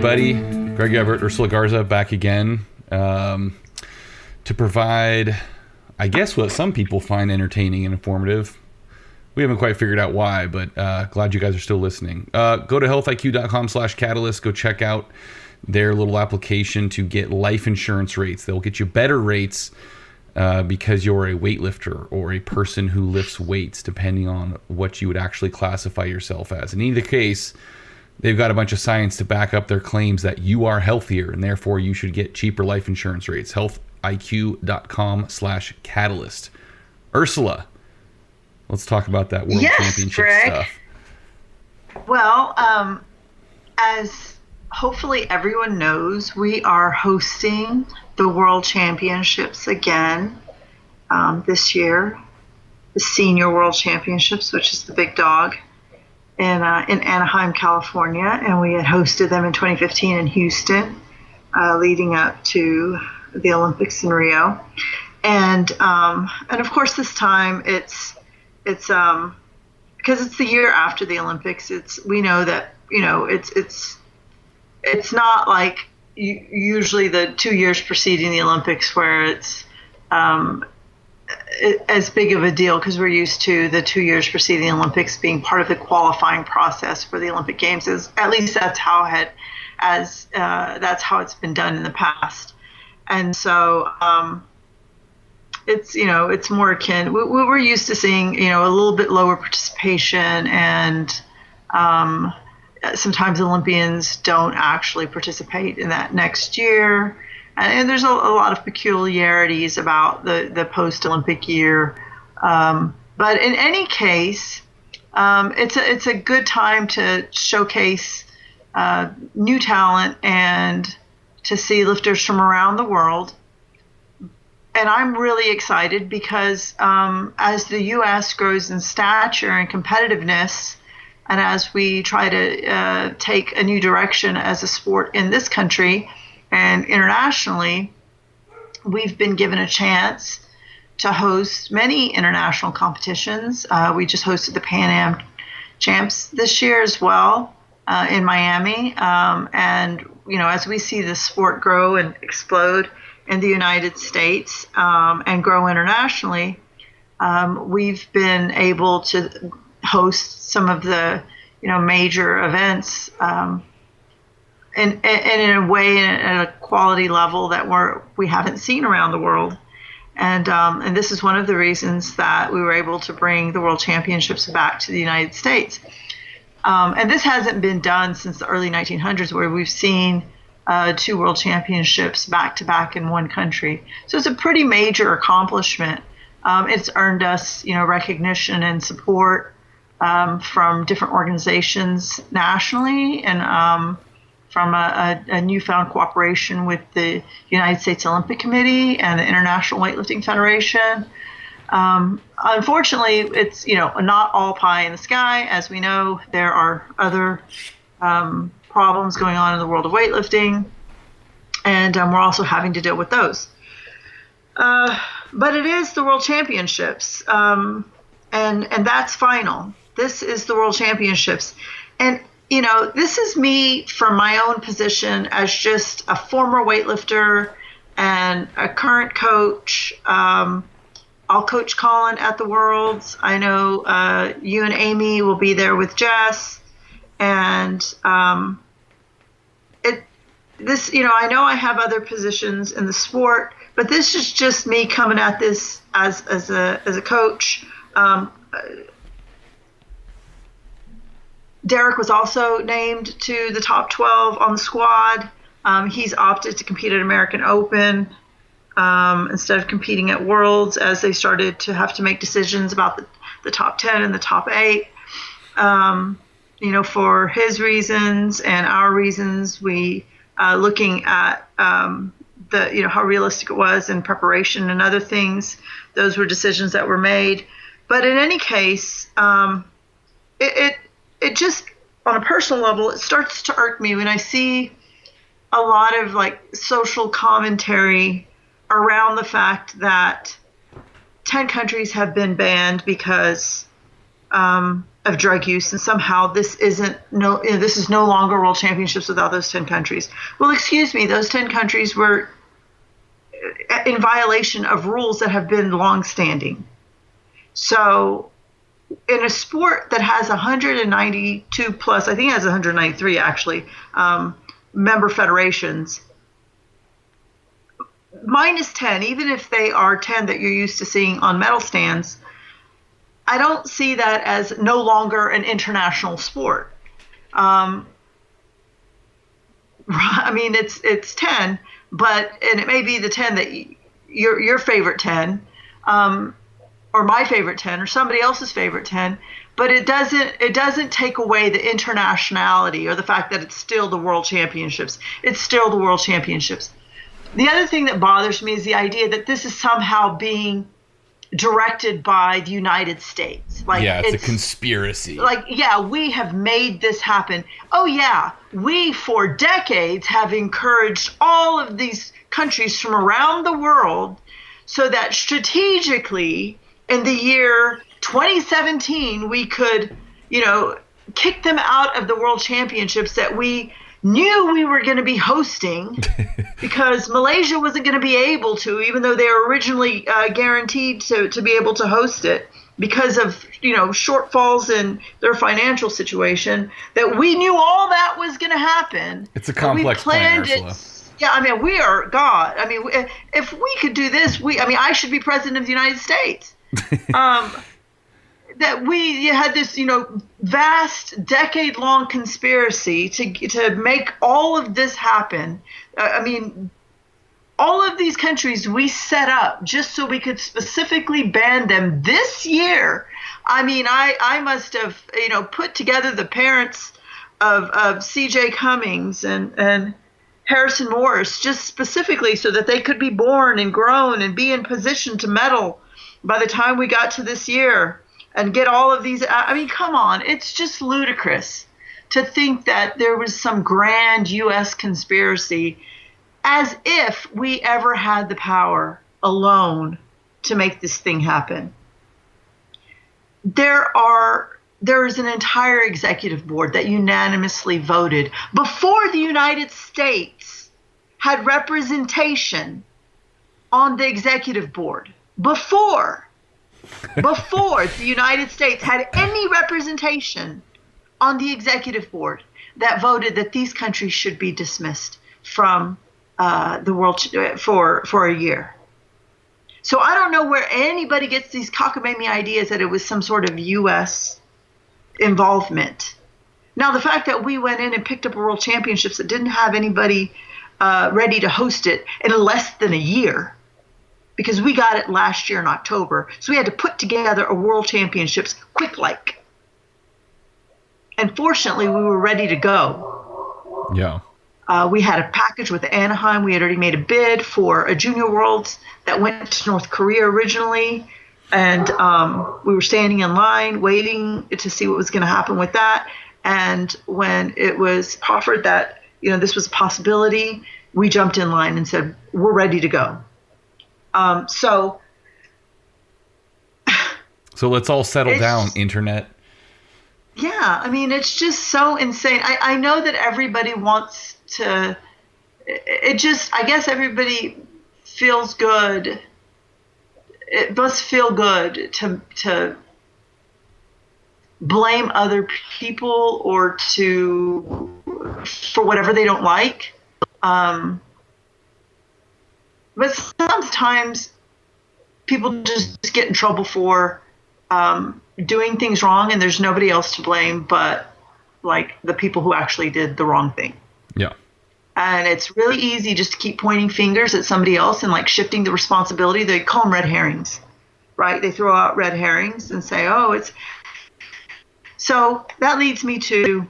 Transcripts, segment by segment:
everybody. Greg Everett, Ursula Garza back again to provide, I guess, what some people find entertaining and informative. We haven't quite figured out why, but glad you guys are still listening. Go to healthiq.com/catalyst. Go check out their little application to get life insurance rates. They'll get you better rates because you're a weightlifter or a person who lifts weights, depending on what you would actually classify yourself as. In either case, they've got a bunch of science to back up their claims that you are healthier and therefore you should get cheaper life insurance rates. healthiq.com/catalyst. Ursula, let's talk about that World Championship Greg. stuff. Well, as hopefully everyone knows, we are hosting the World Championships again this year, the Senior World Championships, which is the big dog, in Anaheim, California, and we had hosted them in 2015 in Houston, leading up to the Olympics in Rio, and of course this time it's because it's the year after the Olympics. We know that it's not like usually the 2 years preceding the Olympics where it's as big of a deal, because we're used to the 2 years preceding the Olympics being part of the qualifying process for the Olympic Games. At least that's how it's been done in the past. And so it's more akin. We're used to seeing a little bit lower participation, and sometimes Olympians don't actually participate in that next year. And there's a lot of peculiarities about the post-Olympic year. But in any case, it's a good time to showcase new talent and to see lifters from around the world. And I'm really excited because as the U.S. grows in stature and competitiveness, and as we try to take a new direction as a sport in this country and internationally, we've been given a chance to host many international competitions. We just hosted the Pan Am Champs this year as well in Miami. And, as we see the sport grow and explode in the United States and grow internationally, we've been able to host some of the major events in a way at a quality level that we haven't seen around the world, and this is one of the reasons that we were able to bring the World Championships back to the United States. And this hasn't been done since the early 1900s, where we've seen 2 World Championships back to back in one country. So it's a pretty major accomplishment. It's earned us recognition and support from different organizations nationally, and from a newfound cooperation with the United States Olympic Committee and the International Weightlifting Federation. Unfortunately, it's not all pie in the sky. As we know, there are other problems going on in the world of weightlifting, and we're also having to deal with those. But it is the World Championships, and that's final. This is the World Championships. And, this is me from my own position as just a former weightlifter and a current coach. I'll coach Colin at the Worlds. I know you and Amy will be there with Jess. And I know I have other positions in the sport, but this is just me coming at this as a coach. Derek was also named to the top 12 on the squad. He's opted to compete at American Open instead of competing at Worlds, as they started to have to make decisions about the top 10 and the top 8. For his reasons and our reasons, we looking at how realistic it was in preparation and other things. Those were decisions that were made. But in any case, it just, on a personal level, it starts to irk me when I see a lot of social commentary around the fact that 10 countries have been banned because of drug use, and somehow this is no longer World Championships without those 10 countries. Well, excuse me, those 10 countries were in violation of rules that have been longstanding. So in a sport that has 192 plus, I think it has 193 actually, member federations, minus 10, even if they are 10 that you're used to seeing on medal stands, I don't see that as no longer an international sport. I mean, it's 10, and it may be the 10 that your favorite 10, or my favorite 10, or somebody else's favorite 10, but it doesn't take away the internationality or the fact that it's still the World Championships. It's still the World Championships. The other thing that bothers me is the idea that this is somehow being directed by the United States. Like, yeah, it's a conspiracy. Like, yeah, we have made this happen. Oh, yeah, we for decades have encouraged all of these countries from around the world so that strategically in the year 2017 we could, kick them out of the World Championships that we knew we were going to be hosting because Malaysia wasn't going to be able to, even though they were originally guaranteed to be able to host it because of, shortfalls in their financial situation, that we knew all that was going to happen. It's a complex plan, Ursula. Yeah, I mean, we are God. I mean, if we could do this, I should be president of the United States. That we had this, vast decade-long conspiracy to make all of this happen. I mean, all of these countries we set up just so we could specifically ban them this year. I mean, I must have, put together the parents of C.J. Cummings and Harrison Morris just specifically so that they could be born and grown and be in position to medal by the time we got to this year. And get all of these. I mean, come on. It's just ludicrous to think that there was some grand U.S. conspiracy, as if we ever had the power alone to make this thing happen. There is an entire executive board that unanimously voted before the United States had representation on the executive board. Before the United States had any representation on the executive board, that voted that these countries should be dismissed from the world for a year. So I don't know where anybody gets these cockamamie ideas that it was some sort of U.S. involvement. Now, the fact that we went in and picked up a World Championships that didn't have anybody ready to host it in less than a year, because we got it last year in October. So we had to put together a World Championships quick-like. And fortunately, we were ready to go. Yeah. We had a package with Anaheim. We had already made a bid for a Junior Worlds that went to North Korea originally. And we were standing in line waiting to see what was going to happen with that. And when it was offered that, this was a possibility, we jumped in line and said, we're ready to go. So let's all settle down, internet. Yeah, I mean, it's just so insane. I know that everybody wants to. I guess everybody feels good. It must feel good to blame other people or for whatever they don't like. But sometimes people just get in trouble for doing things wrong, and there's nobody else to blame but like the people who actually did the wrong thing. Yeah. And it's really easy just to keep pointing fingers at somebody else and like shifting the responsibility. They call them red herrings, right? They throw out red herrings and say, oh, it's. So that leads me to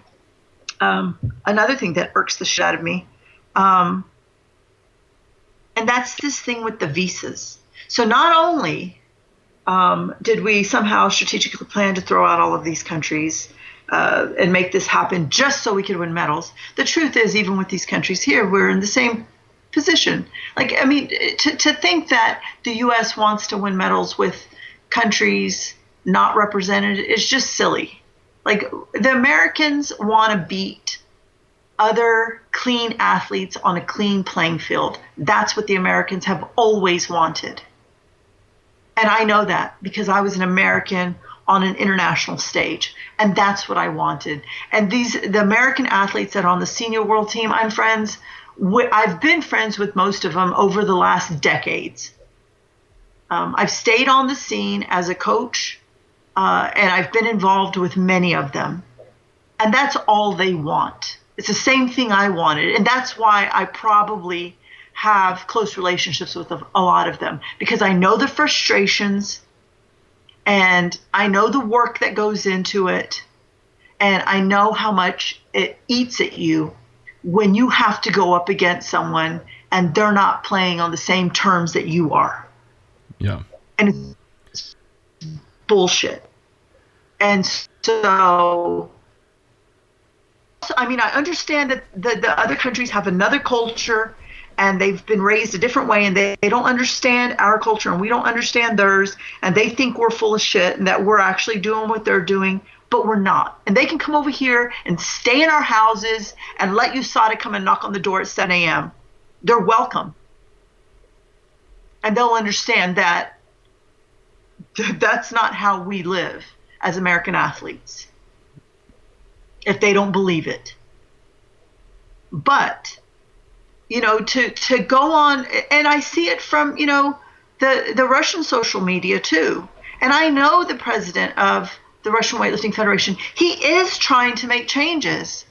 another thing that irks the shit out of me. And that's this thing with the visas. So not only did we somehow strategically plan to throw out all of these countries and make this happen just so we could win medals, the truth is, even with these countries here, we're in the same position. Like, I mean, to think that the U.S. wants to win medals with countries not represented is just silly. Like, the Americans want to beat other clean athletes on a clean playing field. That's what the Americans have always wanted. And I know that because I was an American on an international stage, and that's what I wanted. And the American athletes that are on the senior world team, I've been friends with most of them over the last decades. I've stayed on the scene as a coach, and I've been involved with many of them. And that's all they want. It's the same thing I wanted. And that's why I probably have close relationships with a lot of them, because I know the frustrations and I know the work that goes into it. And I know how much it eats at you when you have to go up against someone and they're not playing on the same terms that you are. Yeah. And it's bullshit. And so, I mean, I understand that the other countries have another culture and they've been raised a different way, and they don't understand our culture and we don't understand theirs, and they think we're full of shit and that we're actually doing what they're doing, but we're not. And they can come over here and stay in our houses and let USADA come and knock on the door at 7 a.m. They're welcome. And they'll understand that that's not how we live as American athletes, if they don't believe it. But, to go on, and I see it from, the Russian social media too. And I know the president of the Russian Weightlifting Federation, he is trying to make changes,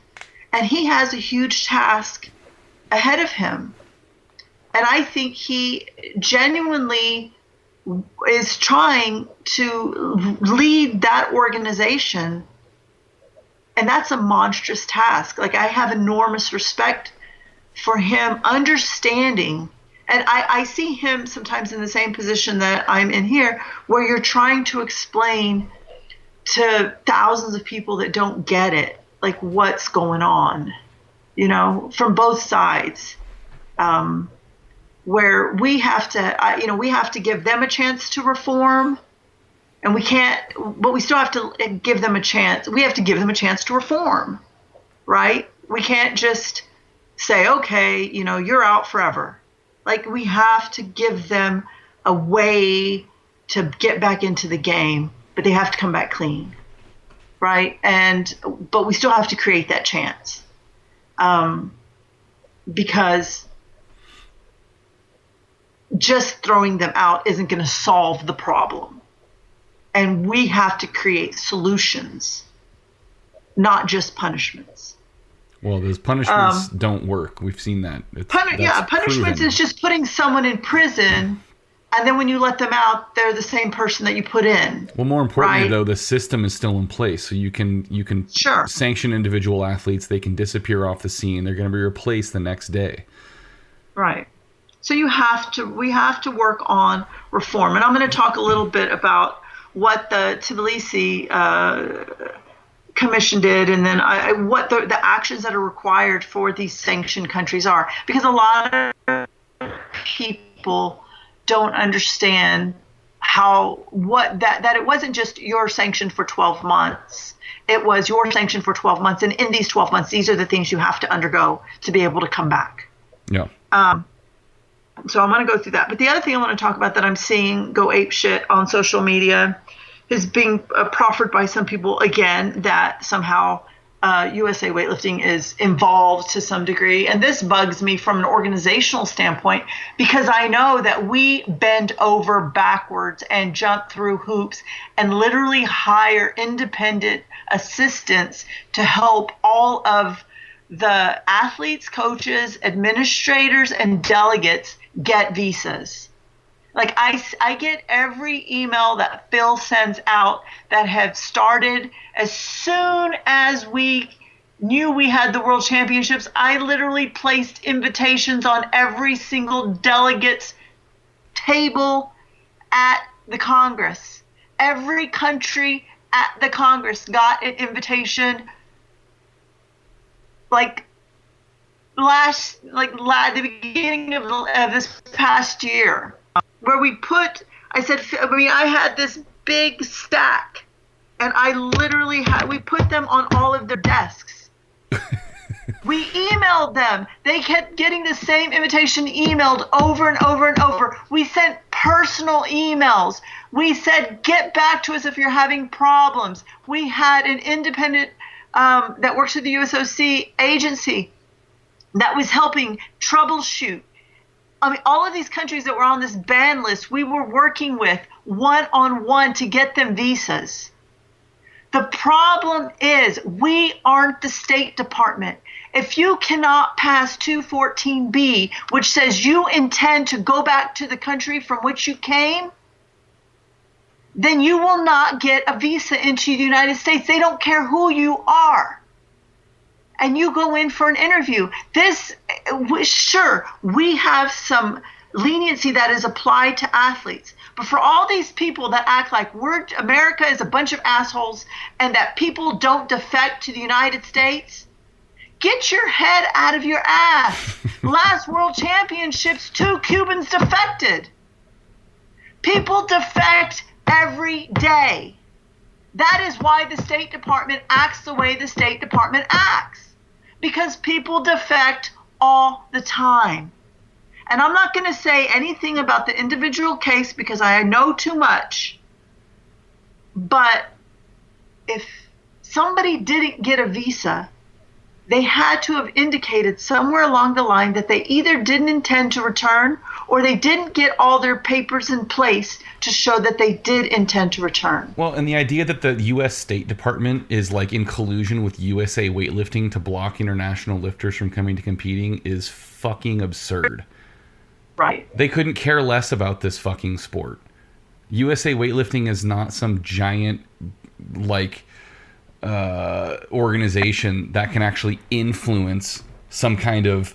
and he has a huge task ahead of him. And I think he genuinely is trying to lead that organization. And that's a monstrous task. Like, I have enormous respect for him understanding. And I see him sometimes in the same position that I'm in here, where you're trying to explain to thousands of people that don't get it, like, what's going on, from both sides. Where we have to give them a chance to reform, and we can't, but we still have to give them a chance. We have to give them a chance to reform, right? We can't just say, okay, you're out forever. Like, we have to give them a way to get back into the game, but they have to come back clean, right? But we still have to create that chance, because just throwing them out isn't going to solve the problem. And we have to create solutions, not just punishments. Well, those punishments don't work. We've seen that. Punishments is just putting someone in prison, and then when you let them out, they're the same person that you put in. Well, more importantly, though, the system is still in place, so you can sanction individual athletes. They can disappear off the scene. They're going to be replaced the next day. Right. So we have to work on reform. And I'm going to talk a little bit about what the Tbilisi Commission did, and then what the actions that are required for these sanctioned countries are. Because a lot of people don't understand that it wasn't just you're sanctioned for 12 months. It was you're sanctioned for 12 months, and in these 12 months, these are the things you have to undergo to be able to come back. Yeah. So I'm going to go through that. But the other thing I want to talk about that I'm seeing go apeshit on social media is being proffered by some people, again, that somehow USA Weightlifting is involved to some degree. And this bugs me from an organizational standpoint, because I know that we bend over backwards and jump through hoops and literally hire independent assistants to help all of the athletes, coaches, administrators, and delegates get visas. Like, I get every email that Phil sends out that have started as soon as we knew we had the World Championships. I literally placed invitations on every single delegate's table at the Congress. Every country at the Congress got an invitation. The beginning of this past year, where I had this big stack. And I literally we put them on all of their desks. We emailed them. They kept getting the same invitation emailed over and over and over. We sent personal emails. We said, get back to us if you're having problems. We had an independent that works with the USOC agency that was helping troubleshoot. I mean, all of these countries that were on this ban list, we were working with one-on-one to get them visas. The problem is we aren't the State Department. If you cannot pass 214B, which says you intend to go back to the country from which you came, then you will not get a visa into the United States. They don't care who you are. And you go in for an interview. Sure, we have some leniency that is applied to athletes. But for all these people that act like America is a bunch of assholes and that people don't defect to the United States, get your head out of your ass. Last World Championships, 2 Cubans defected. People defect every day. That is why the State Department acts the way the State Department acts. Because people defect all the time. And I'm not going to say anything about the individual case because I know too much. But if somebody didn't get a visa, they had to have indicated somewhere along the line that they either didn't intend to return or they didn't get all their papers in place to show that they did intend to return. Well, and the idea that the U.S. State Department is like in collusion with USA Weightlifting to block international lifters from coming to competing is fucking absurd. Right. They couldn't care less about this fucking sport. USA Weightlifting is not some giant, like, organization that can actually influence some kind of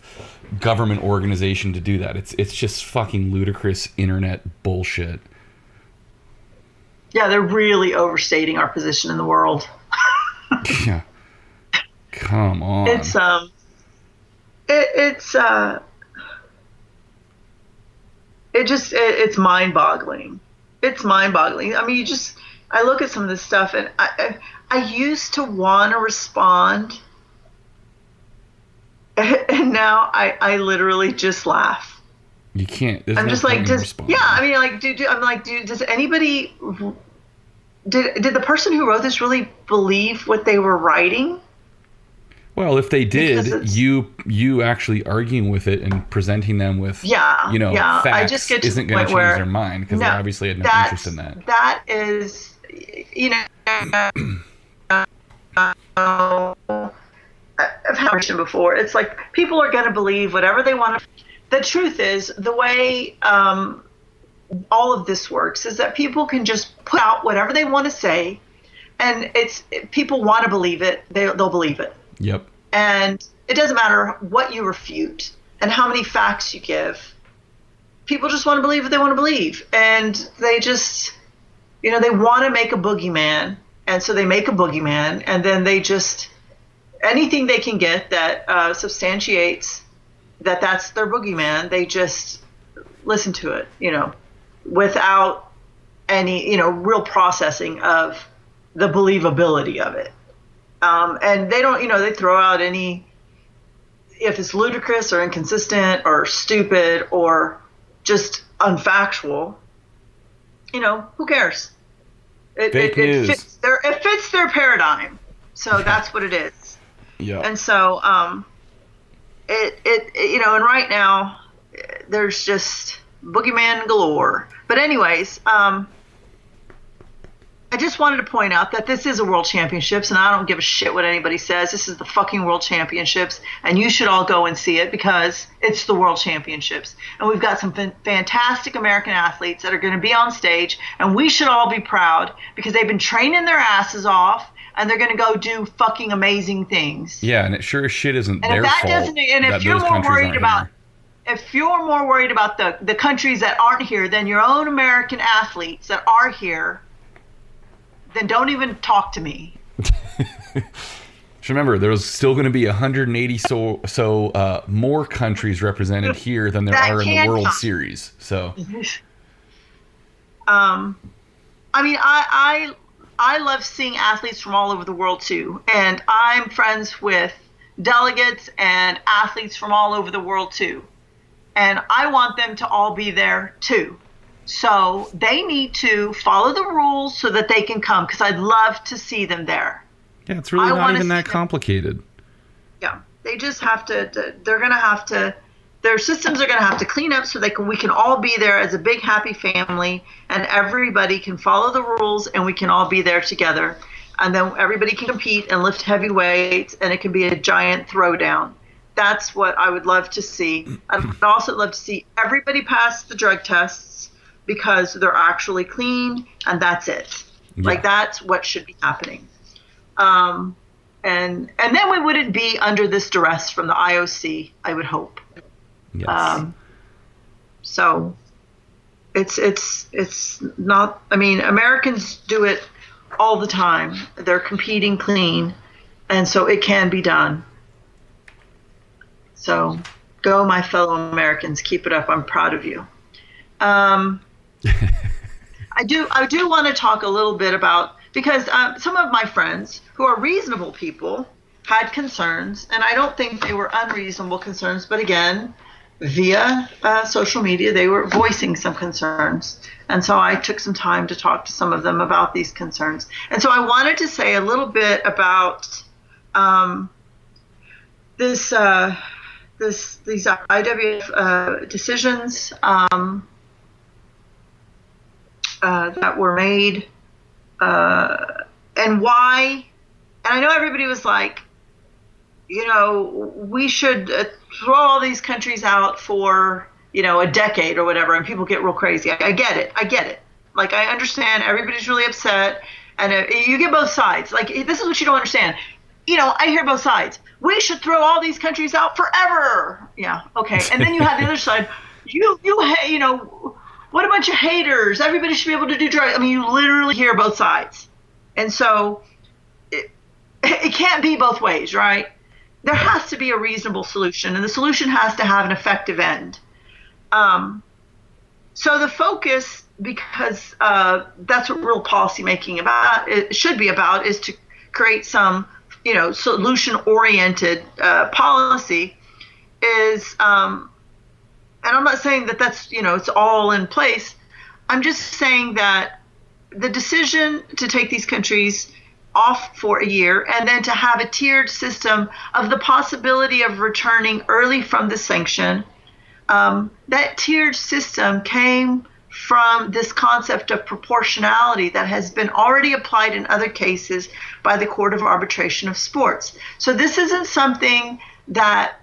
government organization to do that. It's just fucking ludicrous internet bullshit. Yeah, they're really overstating our position in the world. Yeah. Come on. It's mind-boggling. It's mind-boggling. I mean, I look at some of this stuff and I used to want to respond, and now I literally just laugh. You can't. I'm just like, does anybody, did the person who wrote this really believe what they were writing? Well, if they did, you actually arguing with it and presenting them with, facts I just get to isn't going to change their mind because they obviously had no interest in that. That is, I've had mentioned before. It's like people are going to believe whatever they want to. The truth is, the way all of this works is that people can just put out whatever they want to say, and people want to believe it. They'll believe it. Yep. And it doesn't matter what you refute and how many facts you give. People just want to believe what they want to believe. And they just, they want to make a boogeyman. And so they make a boogeyman. And then they just, anything they can get that substantiates that that's their boogeyman, they just listen to it, without any, real processing of the believability of it. And they don't, they throw out any, if it's ludicrous or inconsistent or stupid or just unfactual, who cares? It fits their paradigm. So that's what it is. Yeah. And so, and right now there's just boogeyman galore. But anyways, I just wanted to point out that this is a World Championships, and I don't give a shit what anybody says. This is the fucking World Championships, and you should all go and see it because it's the World Championships. And we've got some fantastic American athletes that are going to be on stage, and we should all be proud because they've been training their asses off, and they're going to go do fucking amazing things. Yeah, and it sure as shit isn't and their if that fault doesn't, and if that you're those more countries worried aren't about here. If you're more worried about the countries that aren't here than your own American athletes that are here, then don't even talk to me. Just remember, there's still going to be 180 more countries represented here than there are in the World Series. So, I I mean, I love seeing athletes from all over the world too, and I'm friends with delegates and athletes from all over the world too, and I want them to all be there too. So they need to follow the rules so that they can come, because I'd love to see them there. Yeah, it's really not even that complicated. Yeah, they just have to. They're going to have to. Their systems are going to have to clean up so we can all be there as a big happy family, and everybody can follow the rules, and we can all be there together, and then everybody can compete and lift heavy weights, and it can be a giant throwdown. That's what I would love to see. I'd also love to see everybody pass the drug tests, because they're actually clean, and that's it. Yeah. Like, that's what should be happening. And then we wouldn't be under this duress from the IOC, I would hope. Yes. So it's not, I mean, Americans do it all the time. They're competing clean, and so it can be done. So go, my fellow Americans, keep it up. I'm proud of you. I do want to talk a little bit about, because some of my friends who are reasonable people had concerns, and I don't think they were unreasonable concerns, but again, via social media, they were voicing some concerns. And so I took some time to talk to some of them about these concerns. And so I wanted to say a little bit about these IWF decisions that were made, and why. And I know everybody was like, we should throw all these countries out for, a decade or whatever, and people get real crazy. I get it. Like, I understand everybody's really upset, and you get both sides. Like, this is what you don't understand. I hear both sides. We should throw all these countries out forever. Yeah, okay. And then you have the other side. What a bunch of haters. Everybody should be able to do drugs. I mean, you literally hear both sides. And so it can't be both ways, right? There has to be a reasonable solution, and the solution has to have an effective end. So the focus, because that's what real policymaking should be about, is to create some, solution-oriented policy. And I'm not saying that that's, it's all in place. I'm just saying that the decision to take these countries off for a year, and then to have a tiered system of the possibility of returning early from the sanction, that tiered system came from this concept of proportionality that has been already applied in other cases by the Court of Arbitration of Sports. So this isn't something that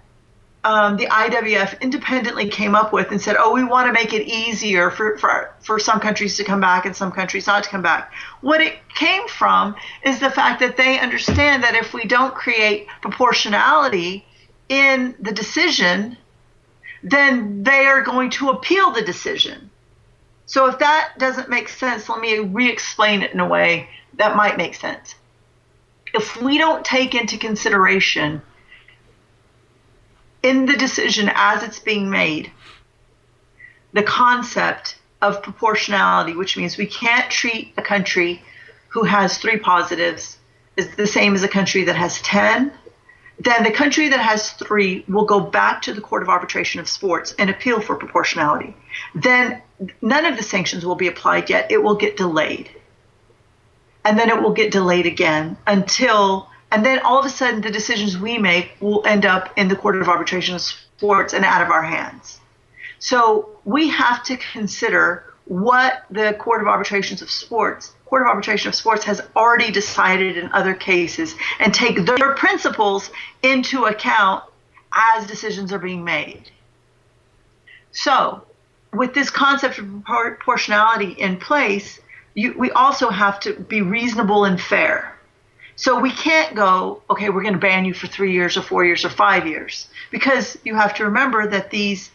the IWF independently came up with and said, we want to make it easier for some countries to come back and some countries not to come back. What it came from is the fact that they understand that if we don't create proportionality in the decision, then they are going to appeal the decision. So if that doesn't make sense, let me re-explain it in a way that might make sense. If we don't take into consideration in the decision as it's being made the concept of proportionality, which means we can't treat a country who has 3 positives as the same as a country that has 10, then the country that has 3 will go back to the Court of Arbitration of Sports and appeal for proportionality. Then none of the sanctions will be applied yet. It will get delayed. And then it will get delayed again and then all of a sudden the decisions we make will end up in the Court of Arbitration of Sports and out of our hands. So we have to consider what the Court of Arbitration of Sports has already decided in other cases, and take their principles into account as decisions are being made. So with this concept of proportionality in place, we also have to be reasonable and fair. So we can't go, okay, we're going to ban you for 3 years or 4 years or 5 years, because you have to remember that these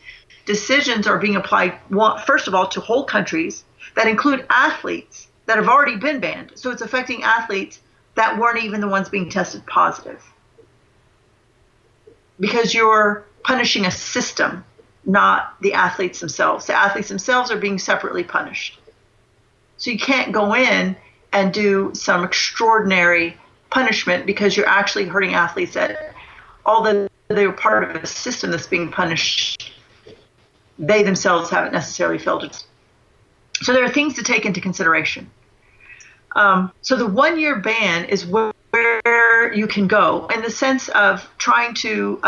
decisions are being applied, first of all, to whole countries that include athletes that have already been banned. So it's affecting athletes that weren't even the ones being tested positive, because you're punishing a system, not the athletes themselves. The athletes themselves are being separately punished. So you can't go in and do some extraordinary punishment because you're actually hurting athletes that, although they were part of a system that's being punished, they themselves haven't necessarily felt it. So there are things to take into consideration. So the 1-year ban is where you can go in the sense of trying to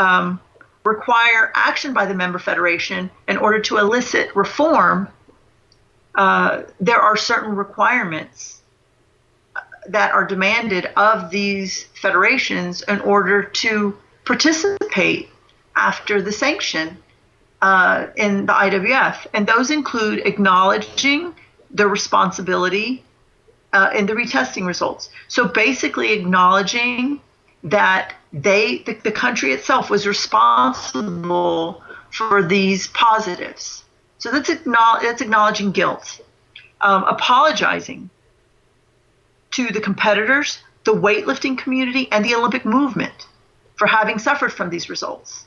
require action by the member federation in order to elicit reform. There are certain requirements that are demanded of these federations in order to participate after the sanction in the IWF. And those include acknowledging the responsibility in the retesting results. So basically acknowledging that the country itself was responsible for these positives. So that's acknowledging guilt. Apologizing to the competitors, the weightlifting community, and the Olympic movement for having suffered from these results.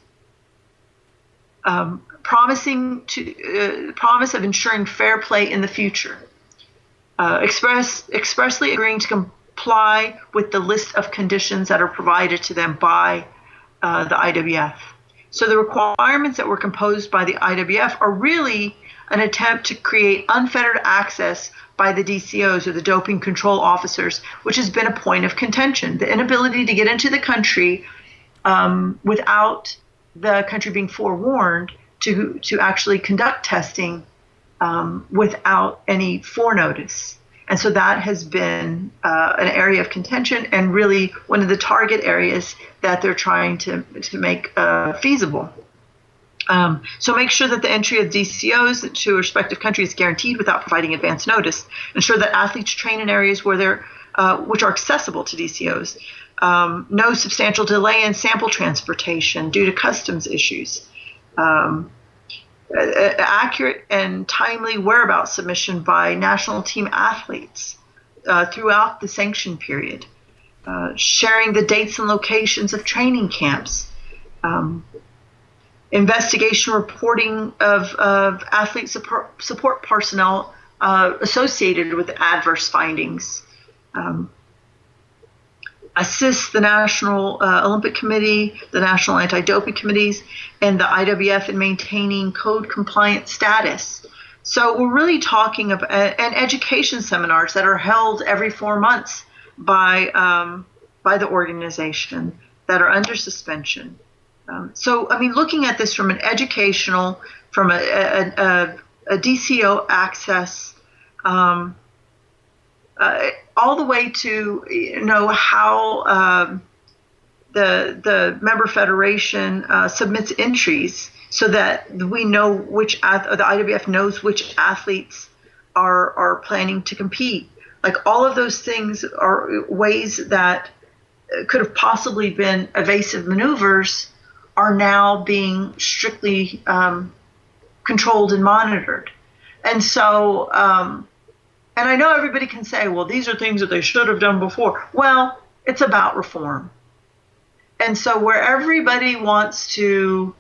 Promise of ensuring fair play in the future. Expressly agreeing to comply with the list of conditions that are provided to them by the IWF. So the requirements that were imposed by the IWF are really an attempt to create unfettered access by the DCOs, or the doping control officers, which has been a point of contention. The inability to get into the country without the country being forewarned to actually conduct testing without any forenotice. And so that has been an area of contention and really one of the target areas that they're trying to make feasible. So make sure that the entry of DCOs to a respective country is guaranteed without providing advance notice. Ensure that athletes train in areas where which are accessible to DCOs. No substantial delay in sample transportation due to customs issues. Accurate and timely whereabouts submission by national team athletes throughout the sanction period. Sharing the dates and locations of training camps. Investigation reporting of athlete support personnel associated with adverse findings. Assist the National Olympic Committee, the National Anti-Doping Committees, and the IWF in maintaining code compliant status. So we're really talking about and education seminars that are held every 4 months by the organization that are under suspension. So, I mean, looking at this from an educational, from a DCO access, all the way to how the member federation submits entries so that we know the IWF knows which athletes are planning to compete. Like all of those things are ways that could have possibly been evasive maneuvers are now being strictly controlled and monitored. And so, and I know everybody can say, well, these are things that they should have done before. Well, it's about reform. And so where everybody wants to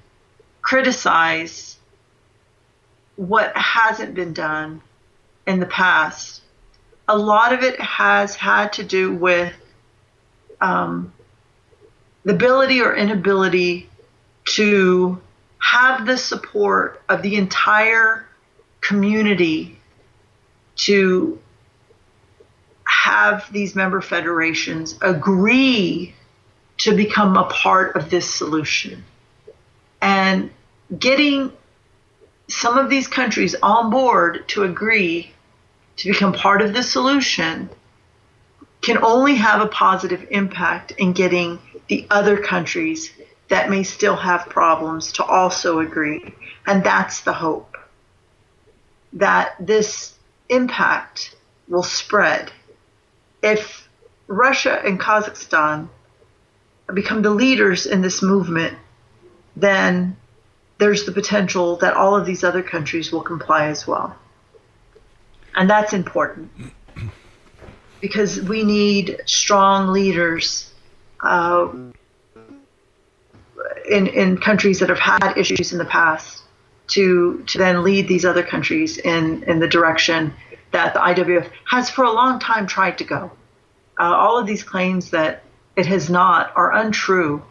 criticize what hasn't been done in the past, a lot of it has had to do with the ability or inability to have the support of the entire community to have these member federations agree to become a part of this solution. And getting some of these countries on board to agree to become part of the solution can only have a positive impact in getting the other countries that may still have problems to also agree. And that's the hope, that this impact will spread. If Russia and Kazakhstan become the leaders in this movement, then there's the potential that all of these other countries will comply as well. And that's important because we need strong leaders in countries that have had issues in the past to then lead these other countries in the direction that the IWF has for a long time tried to go. All of these claims that it has not are untrue.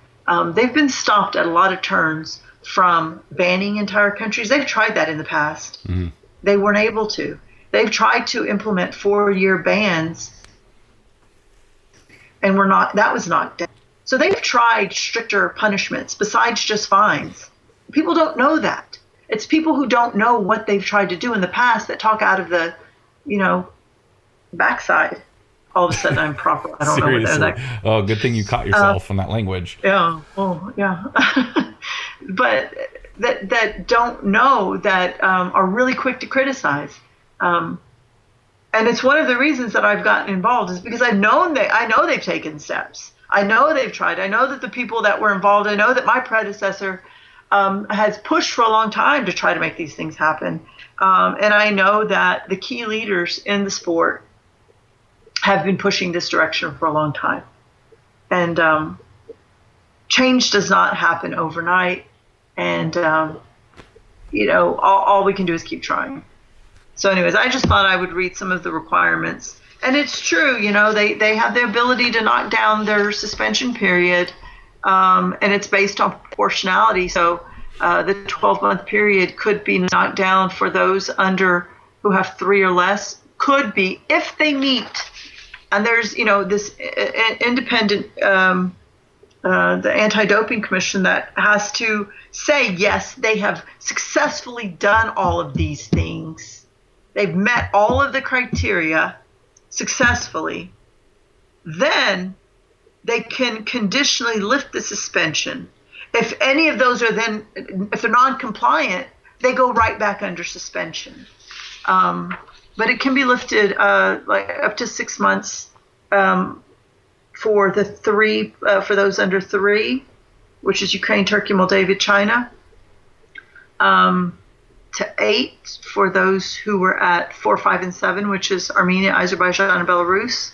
They've been stopped at a lot of turns from banning entire countries. They've tried that in the past. Mm-hmm. They weren't able to. They've tried to implement 4-year bans, and that was knocked down. So they've tried stricter punishments besides just fines. People don't know that. It's people who don't know what they've tried to do in the past that talk out of the, backside. All of a sudden I'm proper. I don't Seriously. know what that. Oh, good thing you caught yourself on that language. Yeah. Well, yeah. But that don't know, that are really quick to criticize. And it's one of the reasons that I've gotten involved is because I know they've taken steps. I know they've tried. I know that the people that were involved, I know that my predecessor has pushed for a long time to try to make these things happen. And I know that the key leaders in the sport have been pushing this direction for a long time. And change does not happen overnight. And, all we can do is keep trying. So anyways, I just thought I would read some of the requirements. And it's true, they have the ability to knock down their suspension period, and it's based on proportionality. So the 12-month period could be knocked down for those who have 3 or less, could be, if they meet. And there's, this independent, the Anti-Doping Commission that has to say, yes, they have successfully done all of these things. They've met all of the criteria successfully. Then they can conditionally lift the suspension. If any of those if they're non-compliant, they go right back under suspension. But it can be lifted up to 6 months for those under 3, which is Ukraine, Turkey, Moldavia, China. To 8 for those who were at 4, 5, and 7, which is Armenia, Azerbaijan, and Belarus.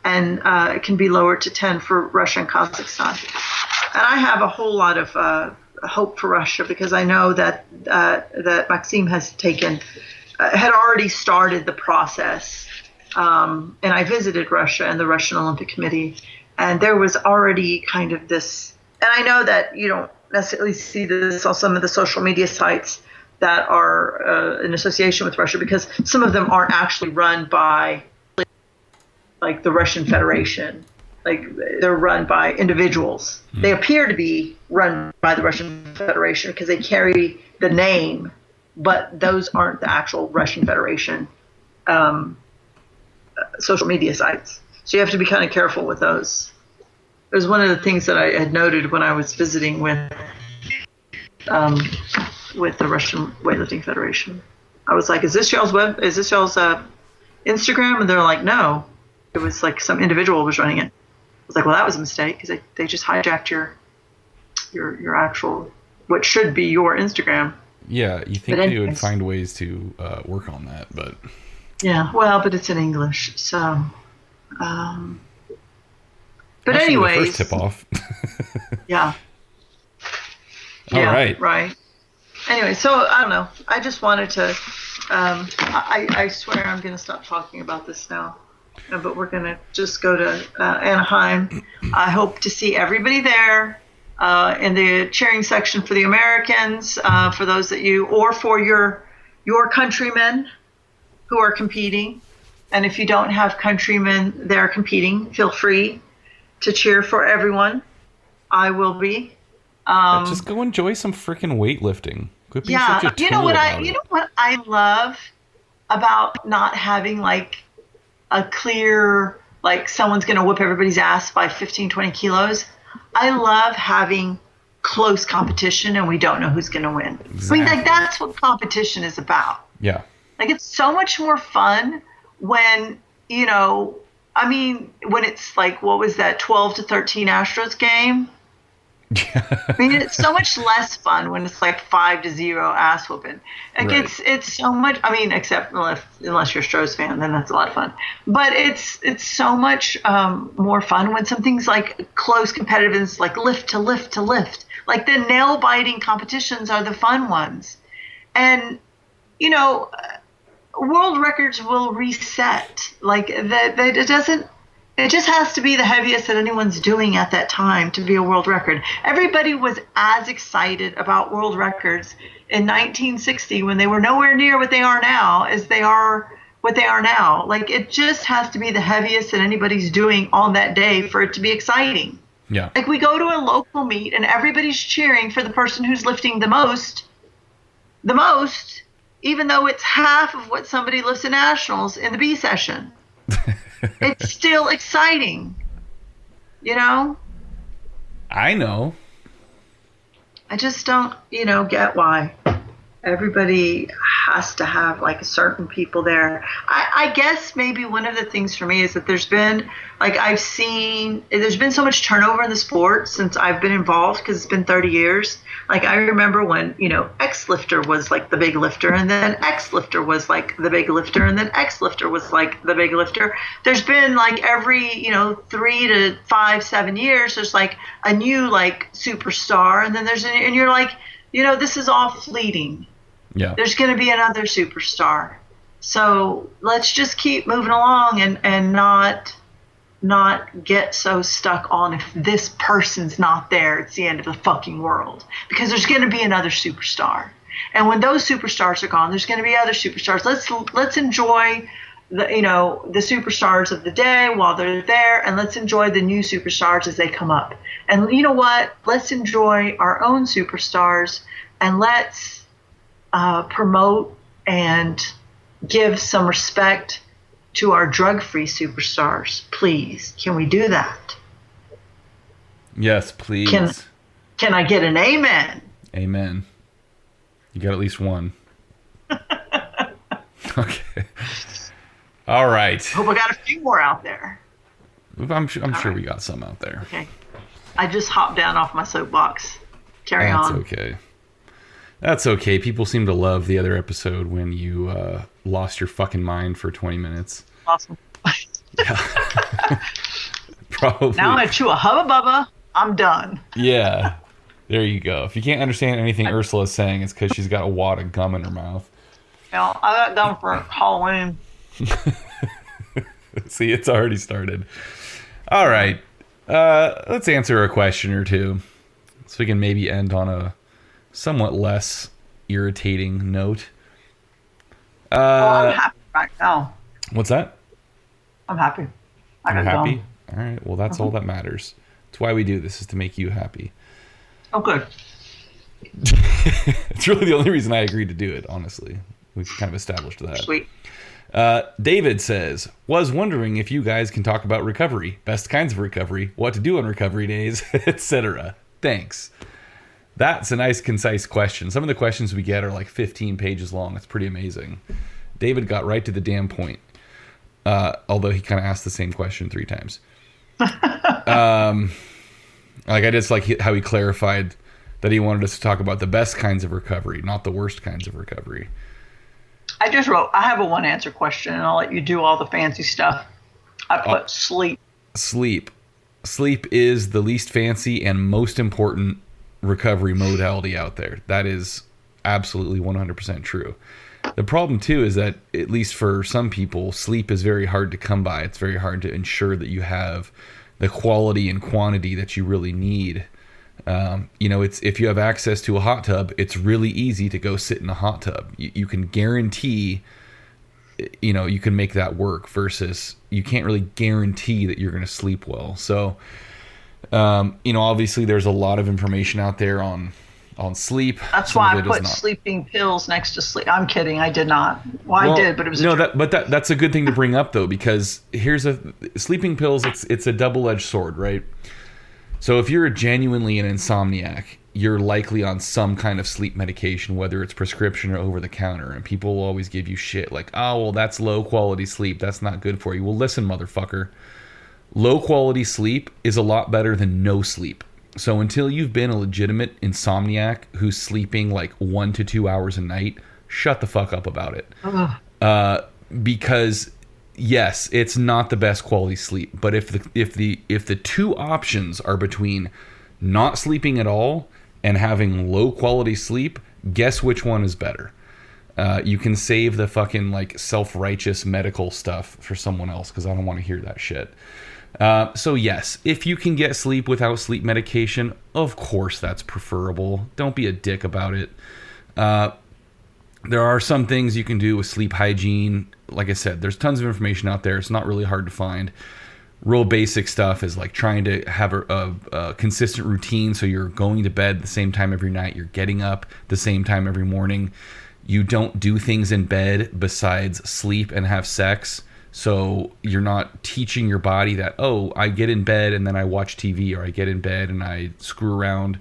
And it can be lowered to 10 for Russia and Kazakhstan. And I have a whole lot of hope for Russia because I know that Maxim had already started the process. And I visited Russia and the Russian Olympic Committee, and there was already kind of this, and I know that you don't necessarily see this on some of the social media sites that are in association with Russia, because some of them aren't actually run by like the Russian Federation. Like they're run by individuals. They appear to be run by the Russian Federation because they carry the name, but those aren't the actual Russian Federation social media sites. So you have to be kind of careful with those. It was one of the things that I had noted when I was visiting with the Russian Weightlifting Federation. I was like, is this y'all's Instagram? And they're like, no. It was like some individual was running it. I was like, well, that was a mistake because they just hijacked your actual, what should be your Instagram. Yeah, you think they would find ways to work on that, but... Yeah, well, but it's in English, so... But anyways... The first tip-off. Yeah. All right. Right. Anyway, so I don't know. I just wanted to... I swear I'm going to stop talking about this now. But we're going to just go to Anaheim. I hope to see everybody there in the cheering section for the Americans, for those or for your countrymen who are competing. And if you don't have countrymen there competing, feel free to cheer for everyone. I will be. Just go enjoy some freaking weightlifting. Quit being such a tool about it. You know what I love about not having like a clear, like someone's going to whip everybody's ass by 15, 20 kilos. I love having close competition and we don't know who's going to win. Exactly. I mean, like that's what competition is about. Yeah. Like it's so much more fun when, when it's like, what was that 12-13 Astros game? I mean, it's so much less fun when it's like 5-0 ass whooping. Like right. it's so much. I mean, except unless you're a Stros fan, then that's a lot of fun. But it's so much more fun when something's like close, competitive, and it's like lift to lift to lift. Like the nail biting competitions are the fun ones, and world records will reset. Like that, it doesn't. It just has to be the heaviest that anyone's doing at that time to be a world record. Everybody was as excited about world records in 1960 when they were nowhere near what they are now as they are what they are now. Like, it just has to be the heaviest that anybody's doing on that day for it to be exciting. Yeah. Like, we go to a local meet and everybody's cheering for the person who's lifting the most, even though it's half of what somebody lifts in nationals in the B session. It's still exciting, you know? I know. I just don't, get why everybody has to have like certain people there. I guess maybe one of the things for me is that there's been so much turnover in the sport since I've been involved, because it's been 30 years. Like, I remember when, X lifter was like the big lifter, and then X lifter was like the big lifter, and then X lifter was like the big lifter. There's been like every, 3 to 5, 7 years, there's like a new like superstar, and then and you're like, this is all fleeting. Yeah. There's going to be another superstar. So let's just keep moving along and not get so stuck on, if this person's not there, it's the end of the fucking world. Because there's going to be another superstar. And when those superstars are gone, there's going to be other superstars. Let's enjoy the superstars of the day while they're there, and let's enjoy the new superstars as they come up. And you know what? Let's enjoy our own superstars, and let's promote and give some respect to our drug-free superstars. Please, can we do that? Yes, please. Can I get an amen? Amen. You got at least one. Okay. All right. Hope I got a few more out there. I'm sure we got some out there. Okay. I just hopped down off my soapbox. Carry on. That's okay. That's okay. People seem to love the other episode when you lost your fucking mind for 20 minutes. Awesome. Yeah. Probably. Now I'm going to chew a Hubba Bubba. I'm done. Yeah. There you go. If you can't understand anything Ursula's saying, it's because she's got a wad of gum in her mouth. I got gum for Halloween. See, it's already started. All right. Let's answer a question or two so we can maybe end on a somewhat less irritating note. I'm happy right now. What's that? I'm happy. You're happy? All right. Well, that's all that matters. That's why we do this, is to make you happy. Oh, good. It's really the only reason I agreed to do it, honestly. We've kind of established that. Sweet. David says, was wondering if you guys can talk about recovery, best kinds of recovery, what to do on recovery days, etc. Thanks. That's a nice, concise question. Some of the questions we get are like 15 pages long. It's pretty amazing. David got right to the damn point. Although he kind of asked the same question 3 times. I just like how he clarified that he wanted us to talk about the best kinds of recovery, not the worst kinds of recovery. I just wrote, I have a one answer question, and I'll let you do all the fancy stuff. I put sleep. Sleep. Sleep is the least fancy and most important recovery modality out there. That is absolutely 100% true. The problem too is that, at least for some people, sleep is very hard to come by. It's very hard to ensure that you have the quality and quantity that you really need. It's, if you have access to a hot tub, it's really easy to go sit in a hot tub. You can guarantee, you can make that work, versus you can't really guarantee that you're going to sleep well. So, obviously there's a lot of information out there on sleep. That's why I put sleeping pills next to sleep. I'm kidding. I did not. Well, I did, but it was that's a good thing to bring up though, because sleeping pills. It's a double-edged sword, right? So if you're genuinely an insomniac, you're likely on some kind of sleep medication, whether it's prescription or over the counter, and people will always give you shit like, oh, well, that's low quality sleep. That's not good for you. Well, listen, motherfucker. Low quality sleep is a lot better than no sleep. So until you've been a legitimate insomniac who's sleeping like 1 to 2 hours a night, shut the fuck up about it. Because yes, it's not the best quality sleep, but if the two options are between not sleeping at all and having low quality sleep, guess which one is better? You can save the fucking like self-righteous medical stuff for someone else, because I don't want to hear that shit. So yes, if you can get sleep without sleep medication, of course that's preferable. Don't be a dick about it. There are some things you can do with sleep hygiene. Like I said, there's tons of information out there. It's not really hard to find. Real basic stuff is like trying to have a consistent routine, so you're going to bed the same time every night, you're getting up the same time every morning. You don't do things in bed besides sleep and have sex. So you're not teaching your body that, oh, I get in bed and then I watch TV, or I get in bed and I screw around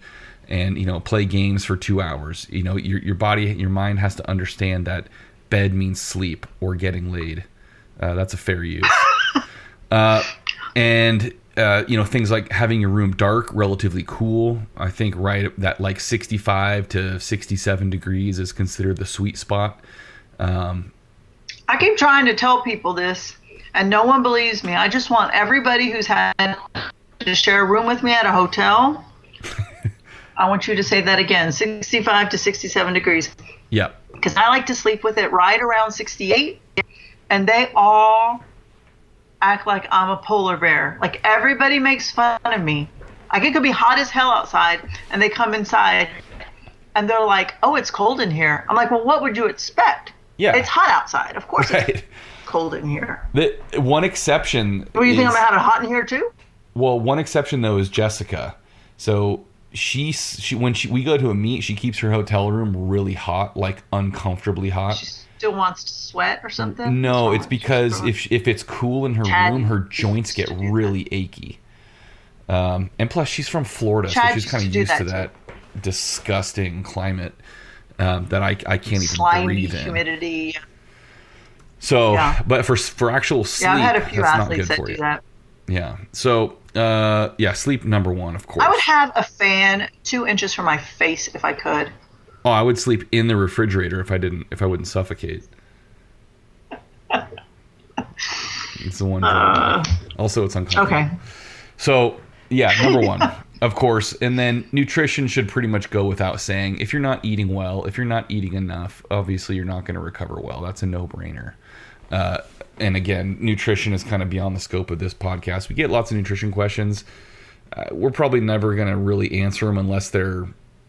and, you know, play games for 2 hours. You know, your body, your mind has to understand that bed means sleep or getting laid. That's a fair use. You know, things like having your room dark, relatively cool. I think that like 65 to 67 degrees is considered the sweet spot. I keep trying to tell people this, and no one believes me. I just want everybody who's had to share a room with me at a hotel. I want you to say that again, 65 to 67 degrees. Yep. Because I like to sleep with it right around 68, and they all act like I'm a polar bear. Like, everybody makes fun of me. Like, it could be hot as hell outside, and they come inside, and they're like, oh, it's cold in here. I'm like, well, what would you expect? Yeah. It's hot outside. Of course right. It's cold in here. The one exception Well, you think I'm going to have it hot in here, too? Well, one exception, though, is Jessica. So when we go to a meet, she keeps her hotel room really hot, like uncomfortably hot. She still wants to sweat or something? No, it's because if it's cool in her room, her joints get really achy. And plus, she's from Florida, so she's kind of used to that disgusting climate that I can't even breathe in. Humidity. So, yeah. But for actual sleep, I've had a few that's athletes not good for that you. do that. Yeah. So, sleep number one, of course. I would have a fan 2 inches from my face if I could. Oh, I would sleep in the refrigerator if I wouldn't suffocate. It's the one drawback. Also, it's uncomfortable. Okay. So, yeah, number one, of course. And then nutrition should pretty much go without saying. If you're not eating well, if you're not eating enough, obviously you're not going to recover well. That's a no-brainer. And again, nutrition is kind of beyond the scope of this podcast. We get lots of nutrition questions. We're probably never going to really answer them unless they're,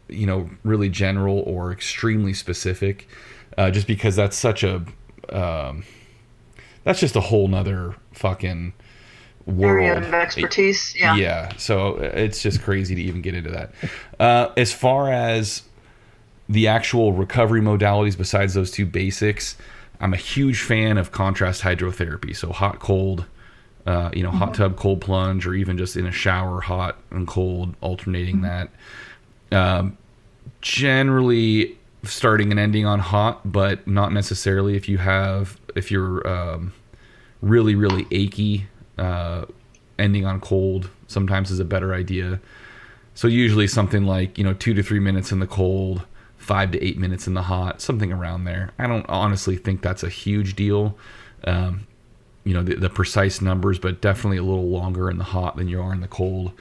you know, really general or extremely specific, just because that's such a that's just a whole nother fucking world. Area of expertise. Yeah. So it's just crazy to even get into that. As far as the actual recovery modalities besides those two basics, I'm a huge fan of contrast hydrotherapy. So hot, cold, hot tub, cold plunge, or even just in a shower, hot and cold, alternating that. Generally starting and ending on hot, but not necessarily if you're really, really achy, ending on cold sometimes is a better idea. So usually something like, 2 to 3 minutes in the cold, 5 to 8 minutes in the hot, something around there. I don't honestly think that's a huge deal. The precise numbers, but definitely a little longer in the hot than you are in the cold.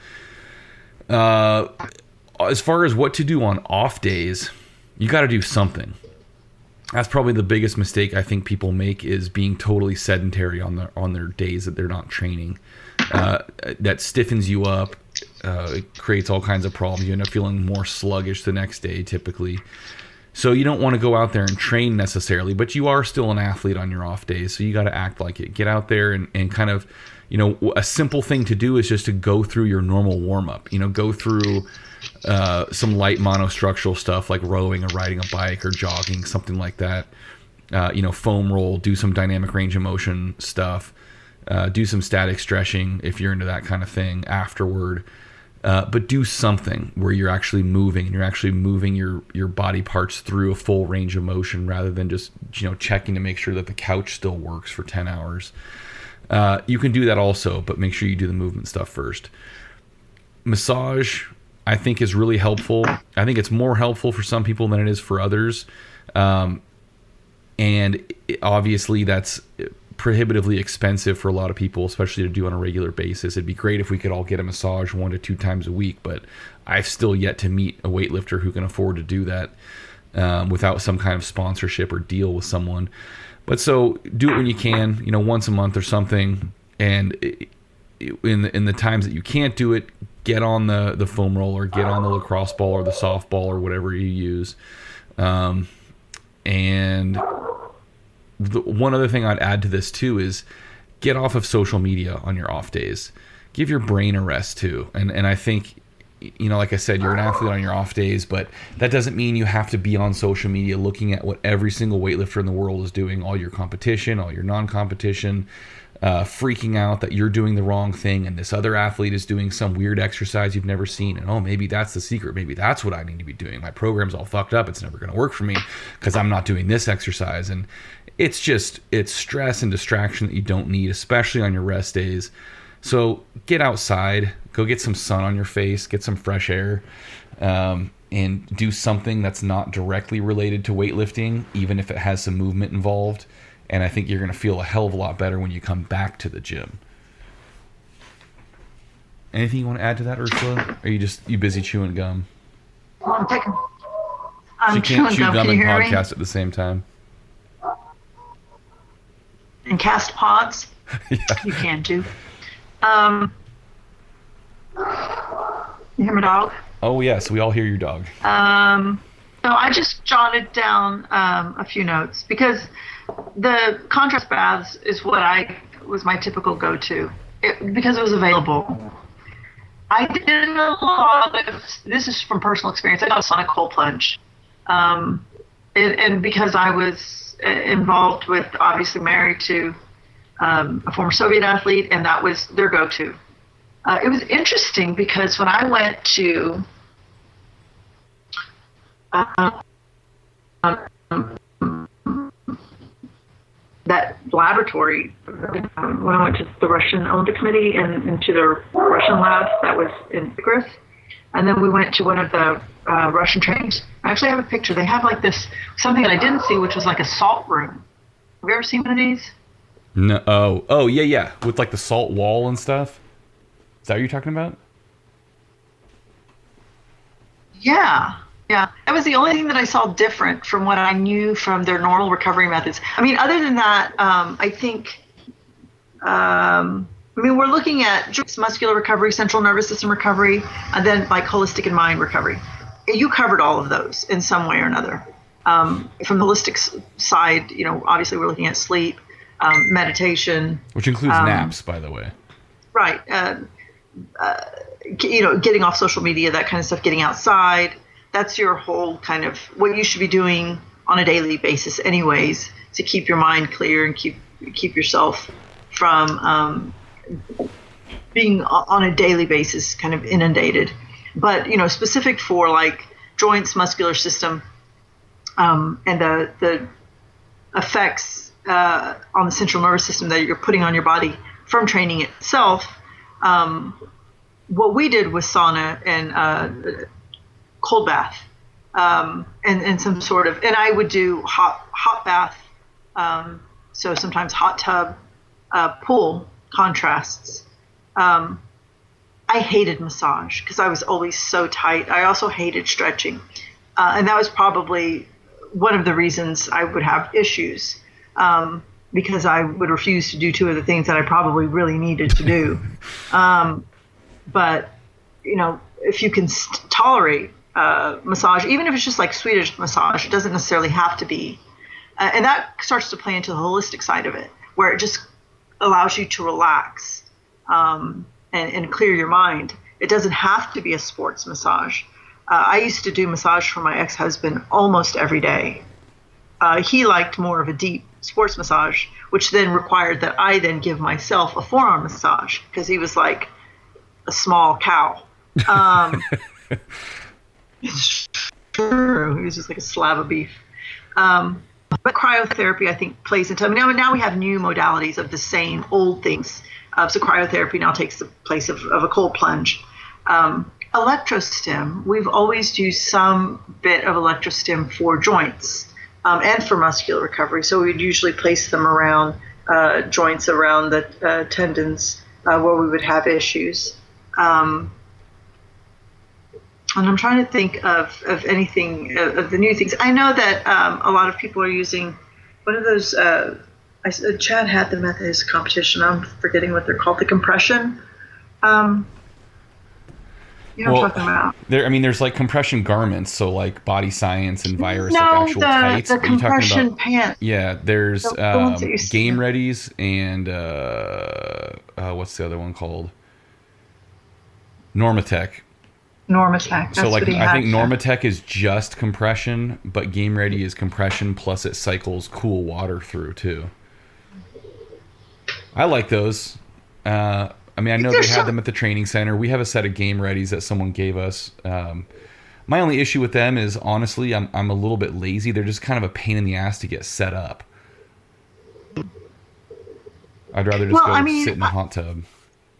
As far as what to do on off days, you got to do something. That's probably the biggest mistake I think people make, is being totally sedentary on their days that they're not training. That stiffens you up. It creates all kinds of problems. You end up feeling more sluggish the next day, typically. So you don't want to go out there and train necessarily, but you are still an athlete on your off days, so you got to act like it. Get out there and kind of, a simple thing to do is just to go through your normal warm-up. Go through some light monostructural stuff like rowing or riding a bike or jogging, something like that. Foam roll, do some dynamic range of motion stuff. Do some static stretching if you're into that kind of thing afterward. But do something where you're actually moving, and you're actually moving your body parts through a full range of motion, rather than just checking to make sure that the couch still works for 10 hours. You can do that also, but make sure you do the movement stuff first. Massage, I think, is really helpful. I think it's more helpful for some people than it is for others. Obviously that's prohibitively expensive for a lot of people, especially to do on a regular basis. It'd be great if we could all get a massage 1 to 2 times a week, but I've still yet to meet a weightlifter who can afford to do that. without some kind of sponsorship or deal with someone. But so do it when you can, once a month or something. And in the times that you can't do it, get on the foam roller, get on the lacrosse ball or the softball or whatever you use. And one other thing I'd add to this too is get off of social media on your off days. Give your brain a rest too. And I think, like I said, you're an athlete on your off days, but that doesn't mean you have to be on social media looking at what every single weightlifter in the world is doing, all your competition, all your non-competition, freaking out that you're doing the wrong thing and this other athlete is doing some weird exercise you've never seen. And, maybe that's the secret. Maybe that's what I need to be doing. My program's all fucked up. It's never going to work for me because I'm not doing this exercise. And it's stress and distraction that you don't need, especially on your rest days. So get outside, go get some sun on your face, get some fresh air, and do something that's not directly related to weightlifting, even if it has some movement involved. And I think you're going to feel a hell of a lot better when you come back to the gym. Anything you want to add to that, Ursula? Or are you busy chewing gum? Well, I'm she can't chew gum. gum and Can you hear podcast me? at the same time. And cast pods? Yeah. You can too. You hear my dog? Oh, yes. We all hear your dog. So I just jotted down a few notes because the contrast baths is what was my typical go-to because it was available. I did a lot of, this is from personal experience, I got a sonic cold plunge. And because I was involved with, obviously married to a former Soviet athlete, and that was their go-to. It was interesting because when I went to that laboratory, when I went to the Russian Olympic Committee and to the Russian labs, that was in Everett, and then we went to one of the Russian trainings. I actually have a picture. They have like this, something that I didn't see, which was like a salt room. Have you ever seen one of these? No. Oh, yeah. With like the salt wall and stuff. Is that what you're talking about? Yeah. That was the only thing that I saw different from what I knew from their normal recovery methods. I mean, other than that, I think, we're looking at joints, muscular recovery, central nervous system recovery, and then like holistic and mind recovery. You covered all of those in some way or another. From the holistic side, obviously we're looking at sleep, meditation. Which includes naps, by the way. Right. Getting off social media, that kind of stuff, getting outside. That's your whole kind of what you should be doing on a daily basis anyways, to keep your mind clear and keep yourself from being on a daily basis kind of inundated. But, specific for like joints, muscular system, and the effects on the central nervous system that you're putting on your body from training itself, what we did was sauna and cold bath, and some sort of, and I would do hot bath, so sometimes hot tub, pool, contrasts. I hated massage because I was always so tight. I also hated stretching, and that was probably one of the reasons I would have issues, because I would refuse to do two of the things that I probably really needed to do. But if you can tolerate massage, even if it's just like Swedish massage, it doesn't necessarily have to be. And that starts to play into the holistic side of it, where it just allows you to relax and clear your mind. It doesn't have to be a sports massage. I used to do massage for my ex-husband almost every day. He liked more of a deep sports massage, which then required that I then give myself a forearm massage because he was like a small cow. It's true. He was just like a slab of beef. But cryotherapy, I think, plays into. Now we have new modalities of the same old things. So cryotherapy now takes the place of a cold plunge. Electrostim, we've always used some bit of electrostim for joints and for muscular recovery. So we'd usually place them around joints, around the tendons where we would have issues. And I'm trying to think of anything of the new things. I know that a lot of people are using one of those. Chad had them at his competition. I'm forgetting what they're called. The compression. You know what I'm talking about? There's like compression garments, so like Body Science and Virus, No, like actual tights. the compression pants. Yeah, there's The ones that you see. Game Readies and what's the other one called? Normatec. Normatec. So like I think Normatec Normatec is just compression, but Game Ready is compression plus it cycles cool water through too. I like those. I know they had them at the training center. We have a set of Game Readies that someone gave us. My only issue with them is, honestly, I'm a little bit lazy. They're just kind of a pain in the ass to get set up. I'd rather just sit in the hot tub.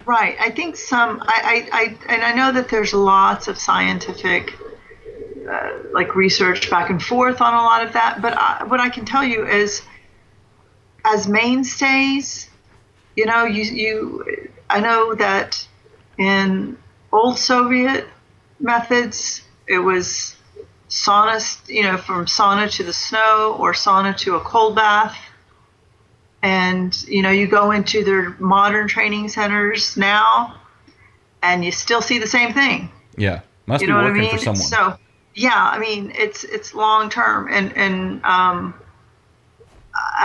Right. I think I know that there's lots of scientific like research back and forth on a lot of that. But what I can tell you is, as mainstays, I know that in old Soviet methods, it was sauna, from sauna to the snow or sauna to a cold bath. And, you go into their modern training centers now and you still see the same thing. Yeah. Must be working for someone. So, yeah, it's long term. And I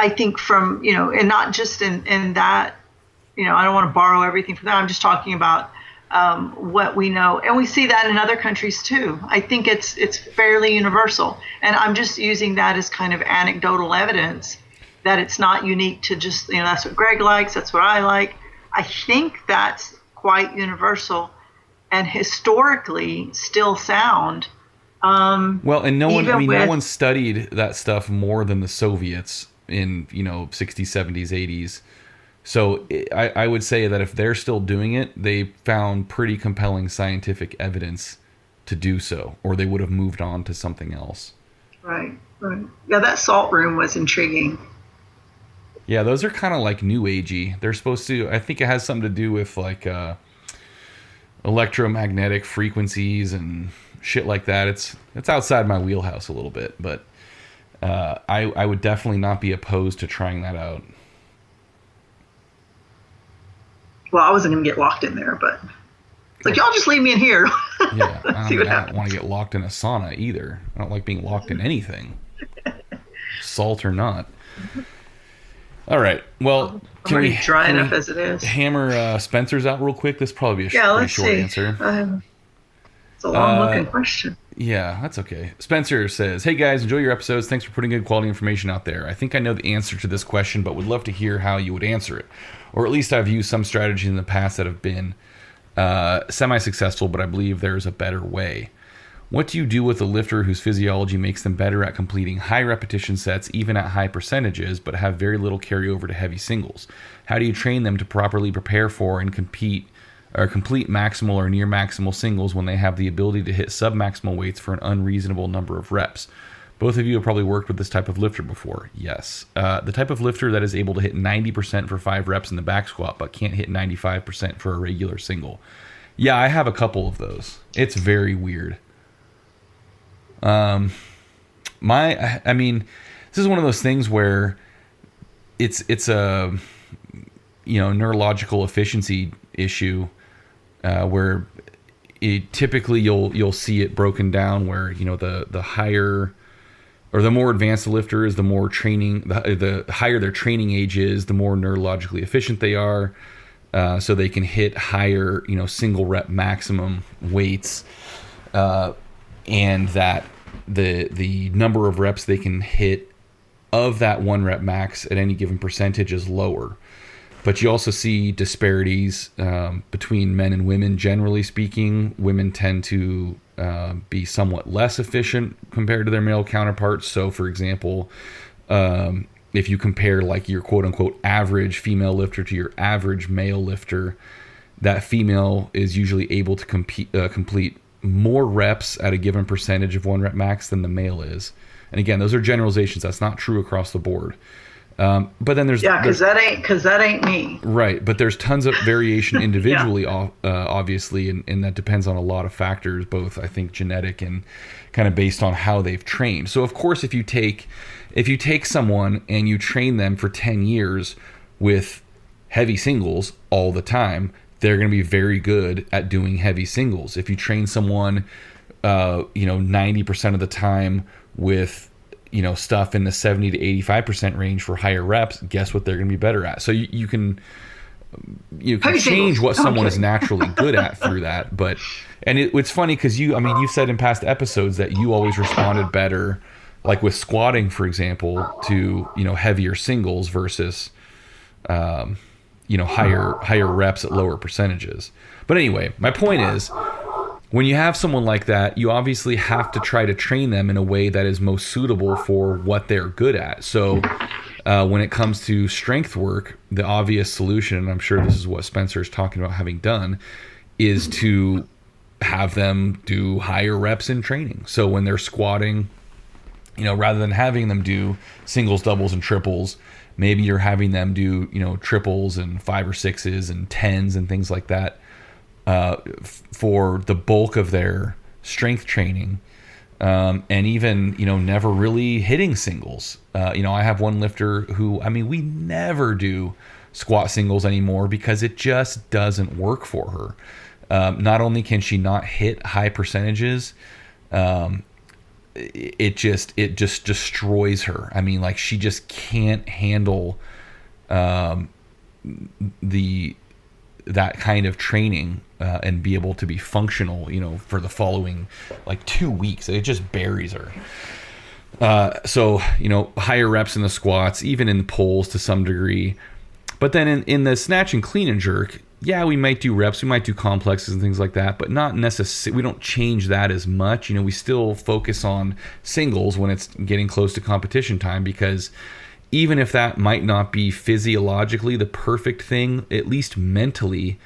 think from, and not just in that, I don't want to borrow everything from that. I'm just talking about what we know. And we see that in other countries too. I think it's fairly universal. And I'm just using that as kind of anecdotal evidence that it's not unique to just, that's what Greg likes, that's what I like. I think that's quite universal and historically still sound. Well, and no one studied that stuff more than the Soviets in, 60s, 70s, 80s. So I would say that if they're still doing it, they found pretty compelling scientific evidence to do so, or they would have moved on to something else. Right. Yeah, that salt room was intriguing. Yeah, those are kind of like new agey. They're supposed to, I think it has something to do with like electromagnetic frequencies and shit like that. It's outside my wheelhouse a little bit, but I would definitely not be opposed to trying that out. Well, I wasn't going to get locked in there, but it's like, y'all just leave me in here. Yeah, I don't want to get locked in a sauna either. I don't like being locked in anything, salt or not. All right. Well, I'm already dry enough as it is. Hammer Spencer's out real quick. This probably be a pretty short answer. It's a long-looking question. Yeah, that's okay. Spencer says, "Hey guys, enjoy your episodes. Thanks for putting good quality information out there. I think I know the answer to this question, but would love to hear how you would answer it. Or at least I've used some strategies in the past that have been semi-successful, but I believe there's a better way. What do you do with a lifter whose physiology makes them better at completing high repetition sets, even at high percentages, but have very little carryover to heavy singles? How do you train them to properly prepare for and complete maximal or near maximal singles when they have the ability to hit submaximal weights for an unreasonable number of reps? Both of you have probably worked with this type of lifter before. Yes. The type of lifter that is able to hit 90% for 5 reps in the back squat, but can't hit 95% for a regular single. Yeah, I have a couple of those. It's very weird. This is one of those things where it's a, neurological efficiency issue, where typically you'll see it broken down where, the higher or the more advanced the lifter is, the more training, the higher their training age is, the more neurologically efficient they are. So they can hit higher, single rep maximum weights, and that the number of reps they can hit of that 1 rep max at any given percentage is lower. But you also see disparities between men and women. Generally speaking, women tend to be somewhat less efficient compared to their male counterparts. So, for example, if you compare like your quote-unquote average female lifter to your average male lifter, that female is usually able to complete more reps at a given percentage of 1 rep max than the male is. And again, those are generalizations. That's not true across the board. But then there's because that ain't me. Right, but there's tons of variation individually, obviously, and that depends on a lot of factors, both I think genetic and kind of based on how they've trained. So of course, if you take someone and you train them for 10 years with heavy singles all the time, they're going to be very good at doing heavy singles. If you train someone, 90% of the time with stuff in the 70 to 85% range for higher reps, guess what they're going to be better at? So you can change what someone is naturally good at through that. And it's funny because you've said in past episodes that you always responded better, like with squatting, for example, to heavier singles versus higher reps at lower percentages. But anyway, my point is, when you have someone like that, you obviously have to try to train them in a way that is most suitable for what they're good at. So when it comes to strength work, the obvious solution, and I'm sure this is what Spencer is talking about having done, is to have them do higher reps in training. So when they're squatting, rather than having them do singles, doubles, and triples, maybe you're having them do, triples and 5 or 6s and 10s and things like that. For the bulk of their strength training, and even never really hitting singles. I have one lifter who, we never do squat singles anymore because it just doesn't work for her. Not only can she not hit high percentages, it just destroys her. She just can't handle that kind of training and be able to be functional, for the following 2 weeks. It just buries her. So higher reps in the squats, even in the pulls to some degree. But then in the snatch and clean and jerk, we might do reps, we might do complexes and things like that, but not necessarily. We don't change that as much. We still focus on singles when it's getting close to competition time, because even if that might not be physiologically the perfect thing, at least mentally,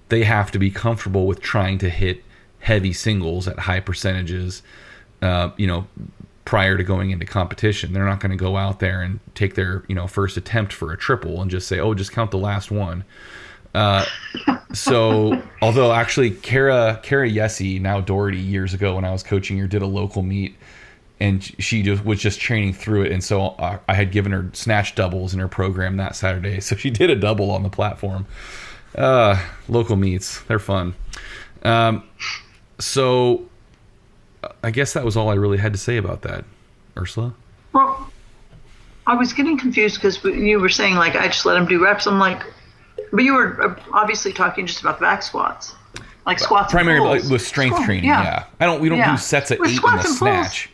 they have to be comfortable with trying to hit heavy singles at high percentages, prior to going into competition. They're not going to go out there and take their, first attempt for a triple and just say, oh, just count the last one. So although actually Kara Yessi, now Doherty, years ago when I was coaching her, did a local meet, and she was just training through it. And so I had given her snatch doubles in her program that Saturday. So she did a double on the platform. Local meets, they're fun. So I guess that was all I really had to say about that. Ursula? Well, I was getting confused because you were saying, I just let them do reps. I'm like, but you were obviously talking just about the back squats. Squats primarily and pulls. With strength training, yeah. We don't do sets of 8 in the snatch.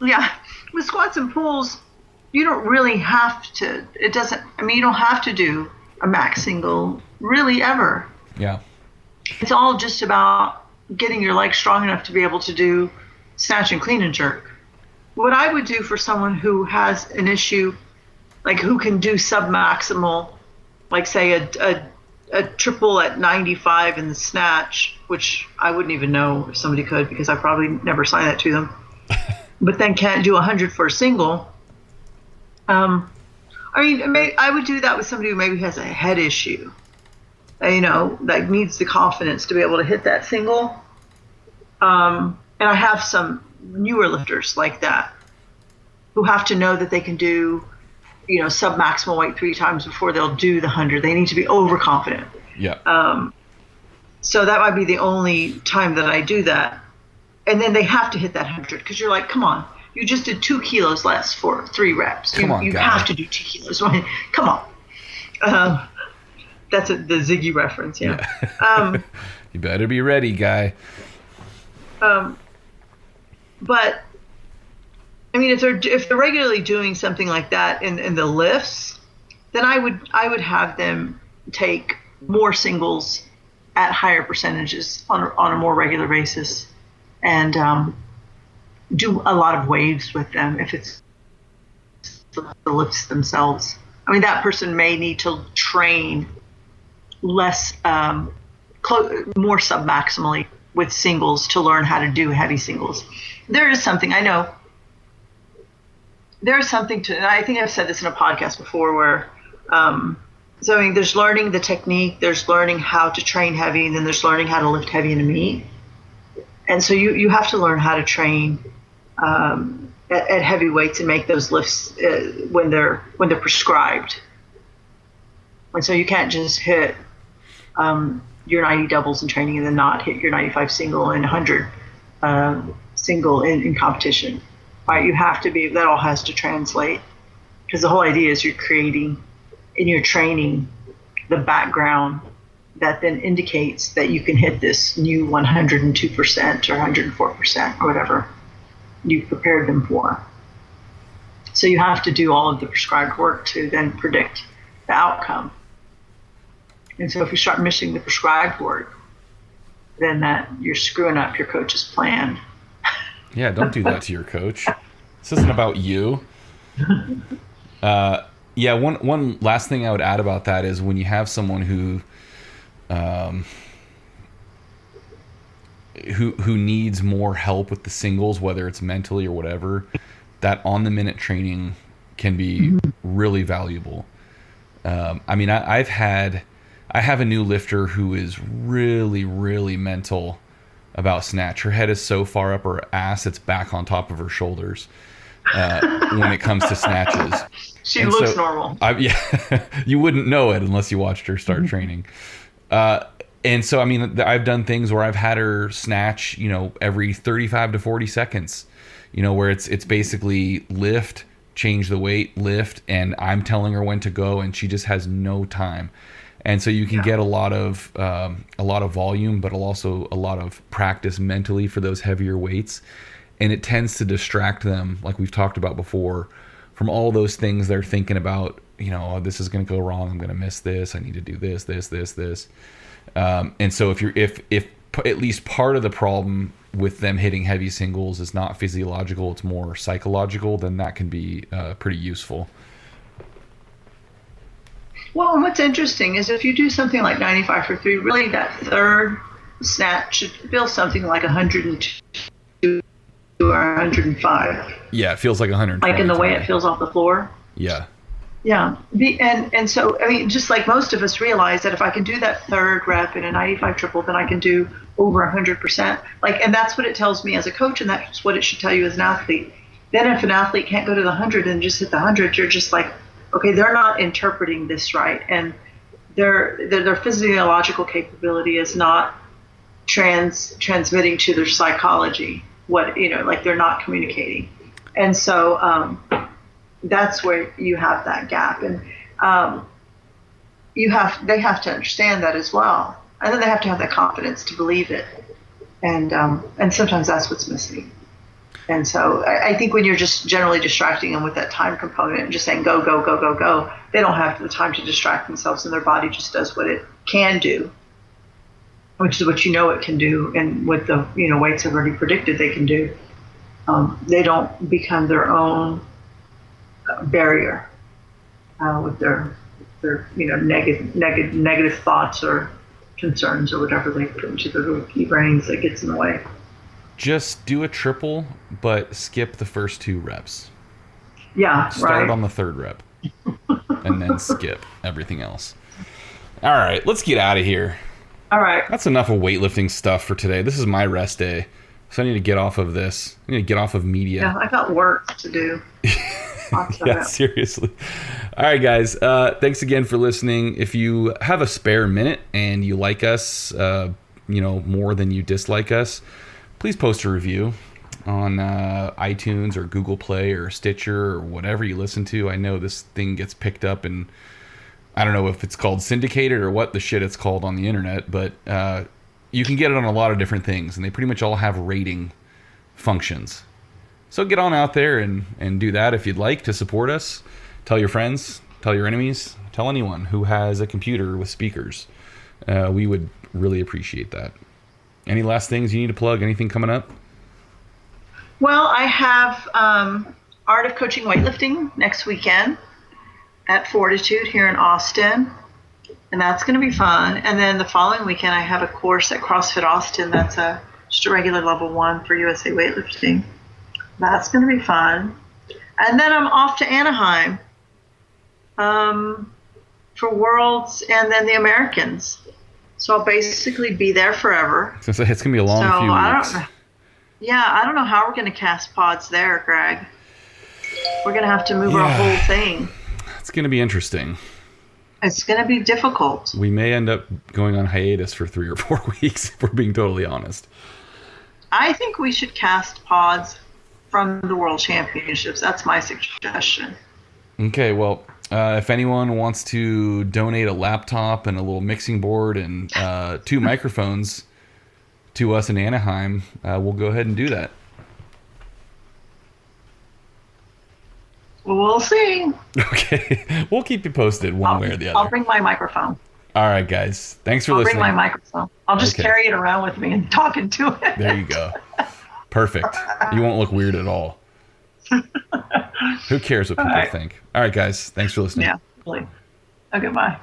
Yeah, with squats and pulls, you don't really have to. You don't have to do a max single really ever. Yeah. It's all just about getting your legs strong enough to be able to do snatch and clean and jerk. What I would do for someone who has an issue, who can do submaximal, say a triple at 95 in the snatch, which I wouldn't even know if somebody could, because I probably never signed that to them, but then can't do 100 for a single. I would do that with somebody who maybe has a head issue, that needs the confidence to be able to hit that single. And I have some newer lifters like that who have to know that they can do, sub-maximal weight 3 times before they'll do the 100. They need to be overconfident. Yeah. So that might be the only time that I do that. And then they have to hit that 100 because you're like, come on, you just did 2 kilos less for 3 reps. You have to do 2 kilos. Come on. That's the Ziggy reference, yeah. You better be ready, guy. But if they're regularly doing something like that in the lifts, then I would have them take more singles at higher percentages on a more regular basis, and do a lot of waves with them if it's the lifts themselves. That person may need to train less, more submaximally with singles to learn how to do heavy singles. There is something I know. there's something to, and I think I've said this in a podcast before, where, so I mean, there's learning the technique, there's learning how to train heavy, and then there's learning how to lift heavy in a meet. And so you have to learn how to train at heavy weights and make those lifts when they're prescribed. And so you can't just hit your 90 doubles in training and then not hit your 95 single and 100 single in competition. Right? You have to be, that all has to translate, because the whole idea is you're creating in your training the background that then indicates that you can hit this new 102% or 104% or whatever you prepared them for. So you have to do all of the prescribed work to then predict the outcome. And so if you start missing the prescribed work, then that you're screwing up your coach's plan. Yeah, don't do that to your coach. This isn't about you. Yeah, one last thing I would add about that is when you have someone who needs more help with the singles, whether it's mentally or whatever, that on-the-minute training can be really valuable. I mean, I have a new lifter who is really, really mental about snatch. Her head is so far up her ass, it's back on top of her shoulders when it comes to snatches. She looks normal. Yeah, you wouldn't know it unless you watched her start training. And so, I mean, I've done things where I've had her snatch, every 35 to 40 seconds, where it's basically lift, change the weight, lift, and I'm telling her when to go, and she just has no time. And so you can get a lot of volume, but also a lot of practice mentally for those heavier weights. And it tends to distract them, like we've talked about before, from all those things they're thinking about. Oh, this is going to go wrong. I'm going to miss this. I need to do this. And so if at least part of the problem with them hitting heavy singles is not physiological, it's more psychological, then that can be pretty useful. Well, and what's interesting is if you do something like 95 for 3, really that third snatch should feel something like 102 or 105. Yeah, it feels like 100. Like in the way it feels off the floor. Yeah. Yeah. And so, I mean, just like most of us realize that if I can do that third rep in a 95 triple, then I can do over 100%. And that's what it tells me as a coach, and that's what it should tell you as an athlete. Then if an athlete can't go to the 100 and just hit the 100, you're just like, okay, they're not interpreting this right, and their physiological capability is not transmitting to their psychology. They're not communicating, and so that's where you have that gap, and they have to understand that as well, and then they have to have the confidence to believe it, and sometimes that's what's missing. And so I think when you're just generally distracting them with that time component and just saying go, go, go, go, go, they don't have the time to distract themselves, and their body just does what it can do, which is what it can do, and what the weights have already predicted they can do. They don't become their own barrier with their negative thoughts or concerns or whatever they put into their little key brains that gets in the way. Just do a triple, but skip the first 2 reps. Yeah, Start on the 3rd rep, and then skip everything else. All right, let's get out of here. All right. That's enough of weightlifting stuff for today. This is my rest day, so I need to get off of this. I need to get off of media. Yeah, I got work to do. Yeah, seriously. All right, guys. Thanks again for listening. If you have a spare minute and you like us, more than you dislike us, please post a review on iTunes or Google Play or Stitcher or whatever you listen to. I know this thing gets picked up, and I don't know if it's called syndicated or what the shit it's called on the internet, but you can get it on a lot of different things, and they pretty much all have rating functions. So get on out there and do that if you'd like to support us. Tell your friends, tell your enemies, tell anyone who has a computer with speakers. We would really appreciate that. Any last things you need to plug? Anything coming up? Well, I have Art of Coaching Weightlifting next weekend at Fortitude here in Austin, and that's going to be fun. And then the following weekend, I have a course at CrossFit Austin that's just a regular level 1 for USA Weightlifting. That's going to be fun. And then I'm off to Anaheim for Worlds and then the Americans. So I'll basically be there forever. So it's going to be a long few weeks. I don't know how we're going to cast pods there, Greg. We're going to have to move our whole thing. It's going to be interesting. It's going to be difficult. We may end up going on hiatus for 3 or 4 weeks, if we're being totally honest. I think we should cast pods from the World Championships. That's my suggestion. Okay, well, if anyone wants to donate a laptop and a little mixing board and 2 microphones to us in Anaheim, we'll go ahead and do that. We'll see. Okay, we'll keep you posted one way or the other. I'll bring my microphone. All right, guys. Thanks for listening. I'll bring my microphone. I'll just carry it around with me and talk into it. There you go. Perfect. You won't look weird at all. Who cares what people think? All right, guys. Thanks for listening. Yeah. Really. Okay, bye.